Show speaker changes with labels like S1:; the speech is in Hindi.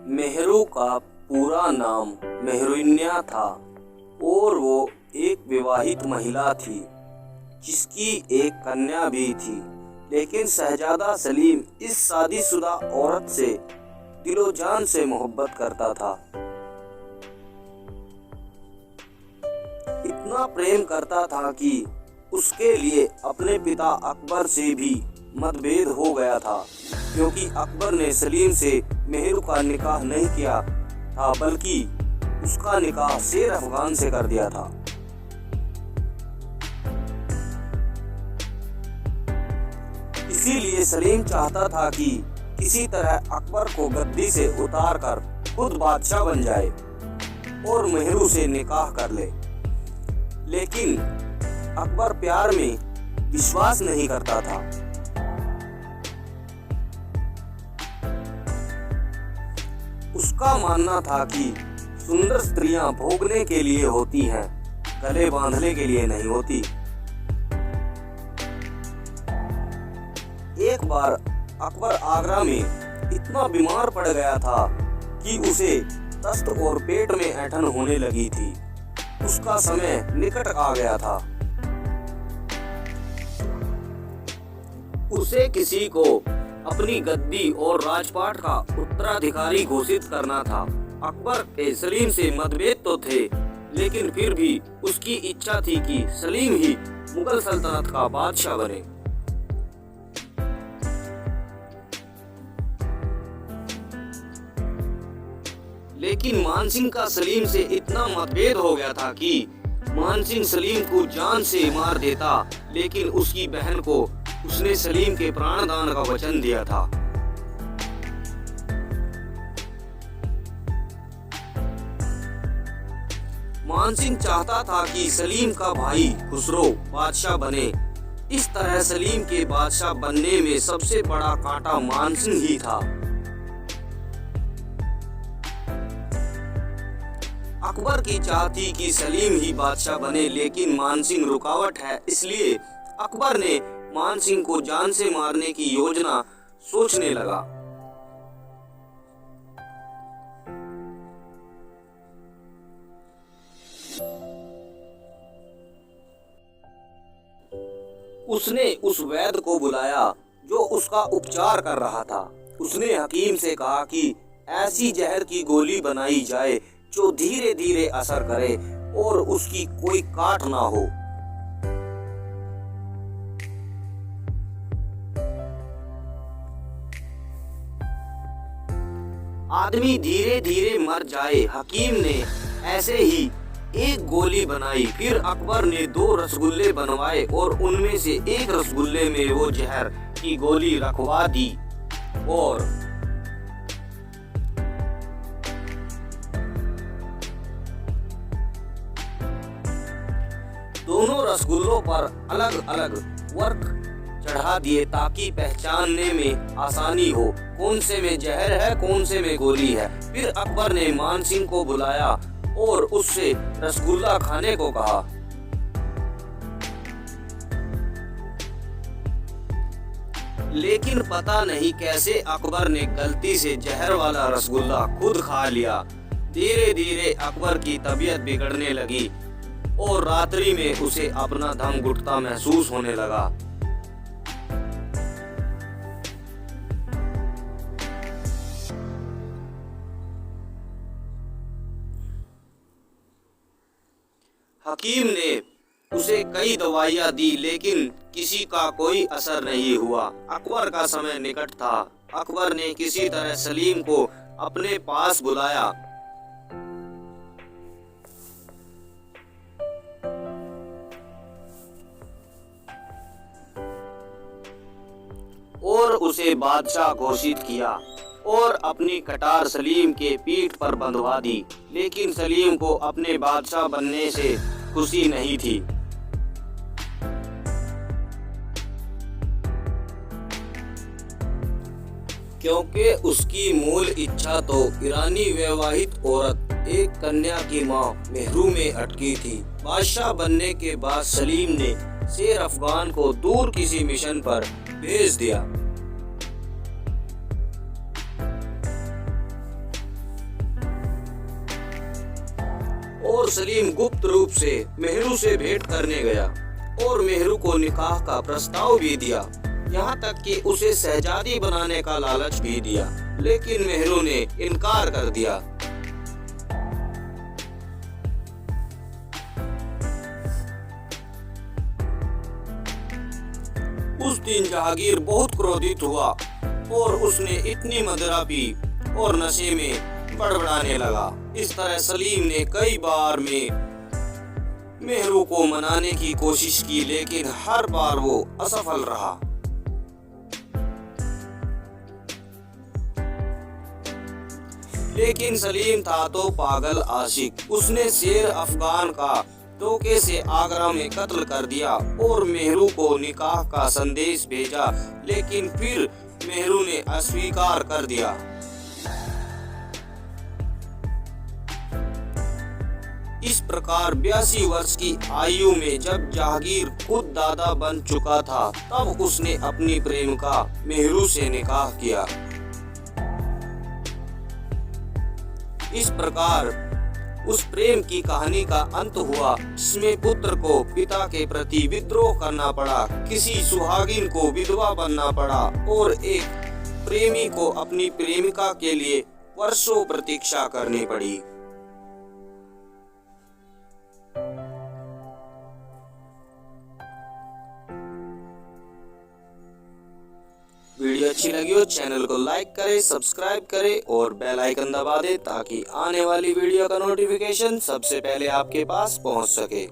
S1: मेहरू का पूरा नाम मेहरुन्निसा था और वो एक विवाहित महिला थी जिसकी एक कन्या भी थी। लेकिन शहजादा सलीम इस शादीशुदा औरत से दिलो जान से मोहब्बत करता था। इतना प्रेम करता था कि उसके लिए अपने पिता अकबर से भी मतभेद हो गया था, क्योंकि अकबर ने सलीम से मेहरू का निकाह नहीं किया था बल्कि उसका निकाह शेर अफगान से कर दिया था। इसीलिए सलीम चाहता था कि किसी तरह अकबर को गद्दी से उतार कर खुद बादशाह बन जाए और मेहरू से निकाह कर ले। लेकिन अकबर प्यार में विश्वास नहीं करता था। उसका मानना था कि सुंदर स्त्रियां भोगने के लिए होती हैं, गले बांधने के लिए नहीं होती। एक बार अकबर आगरा में इतना बीमार पड़ गया था कि उसे दस्त और पेट में ऐंठन होने लगी थी। उसका समय निकट आ गया था। उसे किसी को अपनी गद्दी और राजपाट का उत्तराधिकारी घोषित करना था। अकबर के सलीम से मतभेद तो थे, लेकिन फिर भी उसकी इच्छा थी कि सलीम ही मुगल सल्तनत का बादशाह बने। लेकिन मानसिंह का सलीम से इतना मतभेद हो गया था कि मानसिंह सलीम को जान से मार देता, लेकिन उसकी बहन को उसने सलीम के प्राणदान का वचन दिया था। मानसिंह चाहता था कि सलीम का भाई खुसरो बादशाह बने। इस तरह सलीम के बादशाह बनने में सबसे बड़ा कांटा मानसिंह ही था। अकबर की चाह थी कि सलीम ही बादशाह बने, लेकिन मानसिंह रुकावट है। इसलिए अकबर ने मानसिंह को जान से मारने की योजना सोचने लगा। उसने उस वैद्य को बुलाया जो उसका उपचार कर रहा था। उसने हकीम से कहा कि ऐसी जहर की गोली बनाई जाए जो धीरे धीरे असर करे और उसकी कोई काट ना हो। आदमी धीरे धीरे मर जाए। हकीम ने ऐसे ही एक गोली बनाई। फिर अकबर ने 2 रसगुल्ले बनवाए और उनमें से एक रसगुल्ले में वो जहर की गोली रखवा दी और दोनों रसगुल्लों पर अलग अलग वर्क चढ़ा दिए ताकि पहचानने में आसानी हो कौन से में जहर है, कौन से में गोली है। फिर अकबर ने मानसिंह को बुलाया और उससे रसगुल्ला खाने को कहा। लेकिन पता नहीं कैसे अकबर ने गलती से जहर वाला रसगुल्ला खुद खा लिया। धीरे धीरे अकबर की तबीयत बिगड़ने लगी और रात्रि में उसे अपना दम घुटता महसूस होने लगा। हकीम ने उसे कई दवाइयां दी, लेकिन किसी का कोई असर नहीं हुआ। अकबर का समय निकट था। अकबर ने किसी तरह सलीम को अपने पास बुलाया और उसे बादशाह घोषित किया और अपनी कटार सलीम के पीठ पर बंधवा दी। लेकिन सलीम को अपने बादशाह बनने से खुशी नहीं थी। क्योंकि उसकी मूल इच्छा तो ईरानी विवाहित औरत एक कन्या की मां मेहरू में अटकी थी। बादशाह बनने के बाद सलीम ने शेर अफगान को दूर किसी मिशन पर भेज दिया। और सलीम गुप्त रूप से मेहरू से भेंट करने गया और मेहरू को निकाह का प्रस्ताव भी दिया, यहाँ तक कि उसे शहजादी बनाने का लालच भी दिया, लेकिन मेहरू ने इनकार कर दिया। उस दिन जहांगीर बहुत क्रोधित हुआ और उसने इतनी मदिरा पी और नशे में बड़बड़ाने लगा। इस तरह सलीम ने कई बार में मेहरू को मनाने की कोशिश की, लेकिन हर बार वो असफल रहा। लेकिन सलीम था तो पागल आशिक। उसने शेर अफगान का धोखे से आगरा में कत्ल कर दिया और मेहरू को निकाह का संदेश भेजा, लेकिन फिर मेहरू ने अस्वीकार कर दिया। इस प्रकार 82 वर्ष की आयु में जब जहांगीर खुद दादा बन चुका था, तब उसने अपनी प्रेमिका मेहरू से निकाह किया। इस प्रकार उस प्रेम की कहानी का अंत हुआ, जिसमें पुत्र को पिता के प्रति विद्रोह करना पड़ा, किसी सुहागिन को विधवा बनना पड़ा और एक प्रेमी को अपनी प्रेमिका के लिए वर्षों प्रतीक्षा करनी पड़ी। वीडियो अच्छी लगी हो चैनल को लाइक करें, सब्सक्राइब करें और बेल आइकन दबा दें ताकि आने वाली वीडियो का नोटिफिकेशन सबसे पहले आपके पास पहुंच सके।